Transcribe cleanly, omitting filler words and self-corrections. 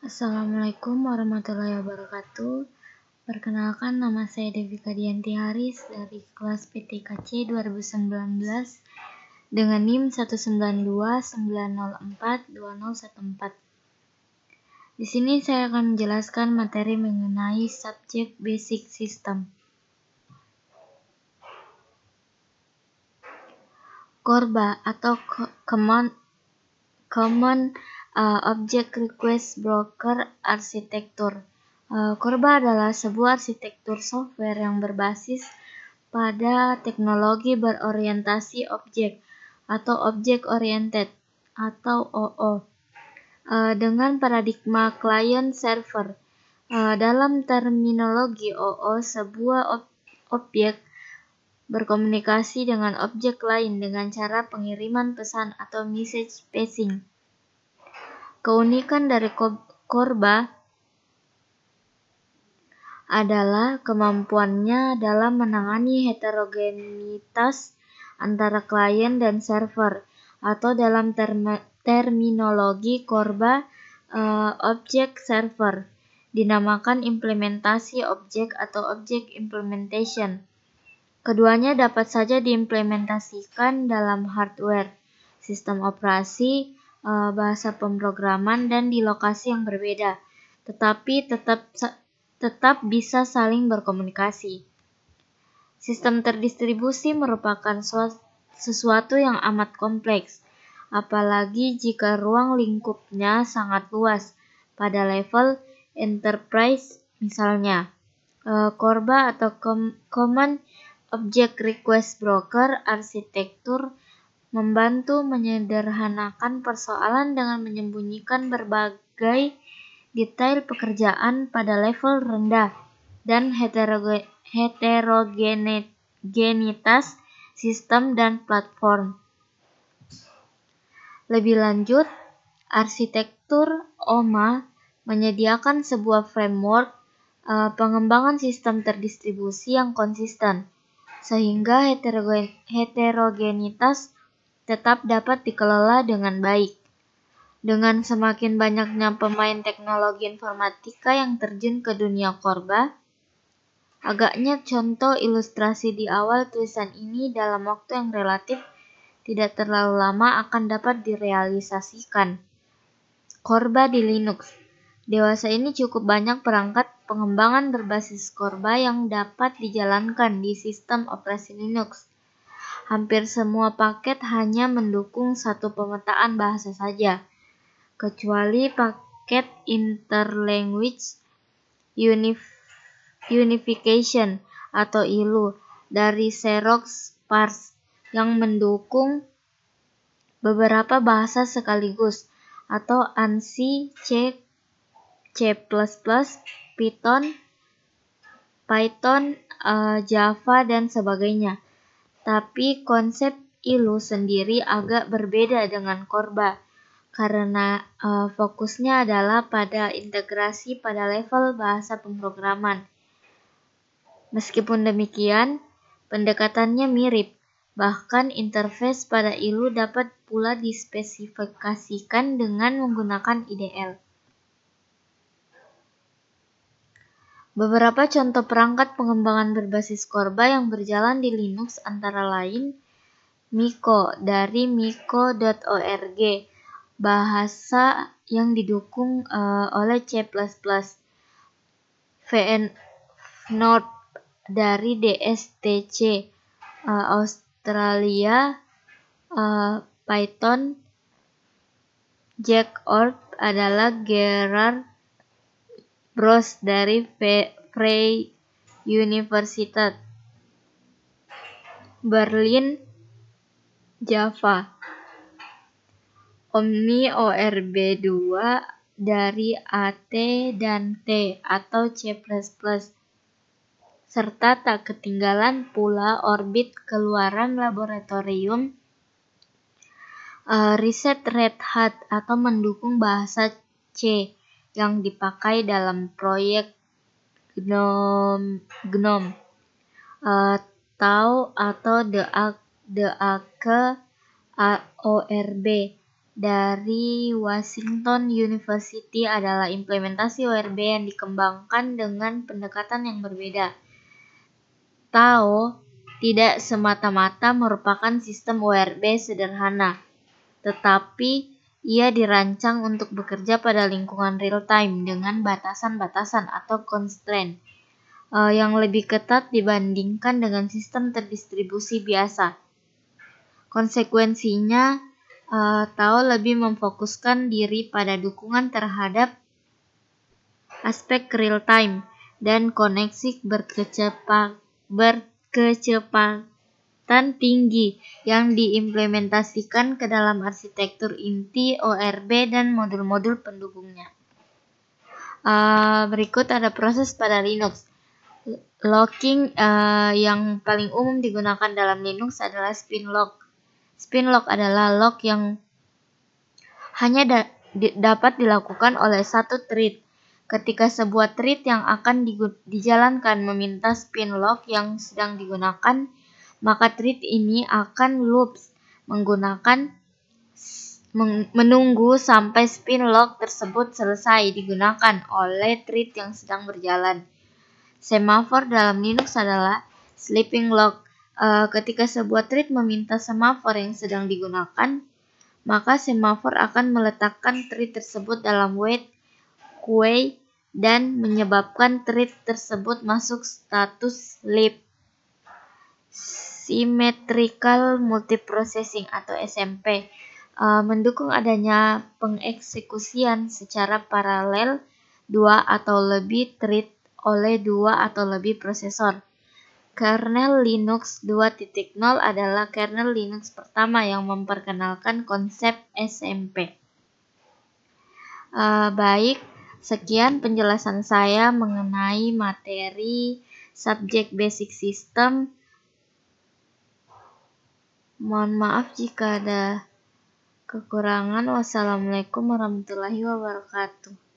Assalamualaikum warahmatullahi wabarakatuh. Perkenalkan, nama saya Devika Dianti Haris dari kelas PTKC 2019 dengan NIM 192904214. Di sini saya akan menjelaskan materi mengenai subjek basic system. CORBA atau Common Object Request Broker Arsitektur. CORBA adalah sebuah arsitektur software yang berbasis pada teknologi berorientasi objek atau Object Oriented atau OO dengan paradigma client server. Dalam terminologi OO, sebuah objek berkomunikasi dengan objek lain dengan cara pengiriman pesan atau message passing. Keunikan dari CORBA adalah kemampuannya dalam menangani heterogenitas antara klien dan server, atau dalam terminologi CORBA, object server dinamakan implementasi objek atau object implementation. Keduanya dapat saja diimplementasikan dalam hardware, sistem operasi, bahasa pemrograman, dan di lokasi yang berbeda, tetapi tetap bisa saling berkomunikasi. Sistem terdistribusi merupakan sesuatu yang amat kompleks, apalagi jika ruang lingkupnya sangat luas pada level enterprise misalnya. CORBA atau Common Object Request Broker Arsitektur membantu menyederhanakan persoalan dengan menyembunyikan berbagai detail pekerjaan pada level rendah dan heterogenitas sistem dan platform. Lebih lanjut, arsitektur OMA menyediakan sebuah framework pengembangan sistem terdistribusi yang konsisten, sehingga heterogenitas tetap dapat dikelola dengan baik. Dengan semakin banyaknya pemain teknologi informatika yang terjun ke dunia CORBA, agaknya contoh ilustrasi di awal tulisan ini dalam waktu yang relatif tidak terlalu lama akan dapat direalisasikan. CORBA di Linux. Dewasa ini cukup banyak perangkat pengembangan berbasis CORBA yang dapat dijalankan di sistem operasi Linux. Hampir semua paket hanya mendukung satu pemetaan bahasa saja, kecuali paket Interlanguage Unification atau ILU dari Xerox PARS yang mendukung beberapa bahasa sekaligus, atau ANSI, C++, Python, Java, dan sebagainya. Tapi konsep ILU sendiri agak berbeda dengan CORBA karena fokusnya adalah pada integrasi pada level bahasa pemrograman. Meskipun demikian, pendekatannya mirip. Bahkan interface pada ILU dapat pula dispesifikasikan dengan menggunakan IDL. Beberapa contoh perangkat pengembangan berbasis CORBA yang berjalan di Linux antara lain Miko dari miko.org, bahasa yang didukung oleh C++, VNode dari DSTC, Australia, Python. JackOrg adalah Gerard Bros dari Free Universität Berlin, Java. OmniORB2 dari AT dan T atau C++, serta tak ketinggalan pula Orbit keluaran laboratorium riset Red Hat atau mendukung bahasa C yang dipakai dalam proyek GNOME, Tau atau DAKE ORB dari Washington University adalah implementasi ORB yang dikembangkan dengan pendekatan yang berbeda. Tao tidak semata-mata merupakan sistem ORB sederhana, tetapi ia dirancang untuk bekerja pada lingkungan real-time dengan batasan-batasan atau constraint yang lebih ketat dibandingkan dengan sistem terdistribusi biasa. Konsekuensinya, Tao lebih memfokuskan diri pada dukungan terhadap aspek real-time dan koneksi berkecepatan tinggi yang diimplementasikan ke dalam arsitektur inti ORB dan modul-modul pendukungnya. Berikut ada proses pada Linux. Locking yang paling umum digunakan dalam Linux adalah spin lock. Spin lock adalah lock yang hanya dapat dilakukan oleh satu thread. Ketika sebuah thread yang akan dijalankan meminta spin lock yang sedang digunakan, maka thread ini akan loops menunggu sampai spin lock tersebut selesai digunakan oleh thread yang sedang berjalan. Semafor dalam Linux adalah sleeping lock. Ketika sebuah thread meminta semafor yang sedang digunakan, maka semafor akan meletakkan thread tersebut dalam wait queue dan menyebabkan thread tersebut masuk status sleep. Symmetrical multiprocessing atau SMP mendukung adanya pengeksekusian secara paralel dua atau lebih thread oleh dua atau lebih prosesor. Kernel Linux 2.0 adalah kernel Linux pertama yang memperkenalkan konsep SMP. Baik, sekian penjelasan saya mengenai materi subjek basic system. Mohon maaf jika ada kekurangan. Wassalamualaikum warahmatullahi wabarakatuh.